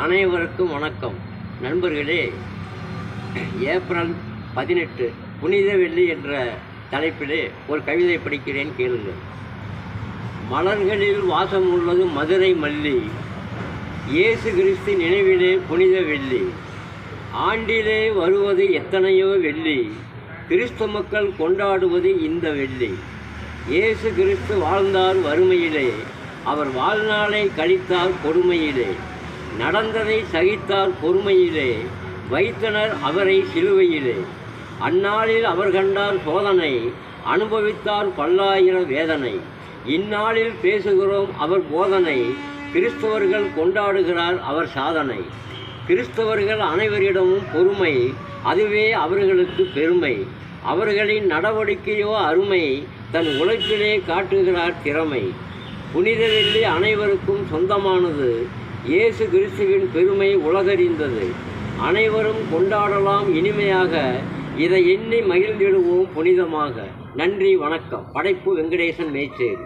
அனைவருக்கும் வணக்கம். நண்பர்களே, ஏப்ரல் 18 புனித வெள்ளி என்ற தலைப்பிலே ஒரு கவிதை படிக்கிறேன், கேளுங்கள். மலர்களில் வாசம் உள்ளது மதுரை மல்லி, இயேசு கிறிஸ்து நினைவிலே புனித வெள்ளி. ஆண்டிலே வருவது எத்தனையோ வெள்ளி, கிறிஸ்து மக்கள் கொண்டாடுவது இந்த வெள்ளி. இயேசு கிறிஸ்து வாழ்ந்தார் வறுமையிலே, அவர் வாழ்நாளை கழித்தார் கொடுமையிலே. நடந்ததை சகித்தார் பொறுமையிலே, வைத்தனர் அவரை சிலுவையிலே. அந்நாளில் அவர் கண்டார் சோதனை, அனுபவித்தார் பல்லாயிர வேதனை. இந்நாளில் பேசுகிறோம் அவர் போதனை, கிறிஸ்தவர்கள் கொண்டாடுகிறார் அவர் சாதனை. கிறிஸ்தவர்கள் அனைவரிடமும் பொறுமை, அதுவே அவர்களுக்கு பெருமை. அவர்களின் நடவடிக்கையோ அருமை, தன் உழைப்பிலே காட்டுகிறார் திறமை. புனித வெள்ளி அனைவருக்கும் சொந்தமானது, இயேசு கிறிஸ்துவின் பெருமை உலகறிந்தது. அனைவரும் கொண்டாடலாம் இனிமையாக, இதை எண்ணி மகிழ்ந்திடுவோம் புனிதமாக. நன்றி, வணக்கம். படைப்பு வெங்கடேசன் மேச்சேரி.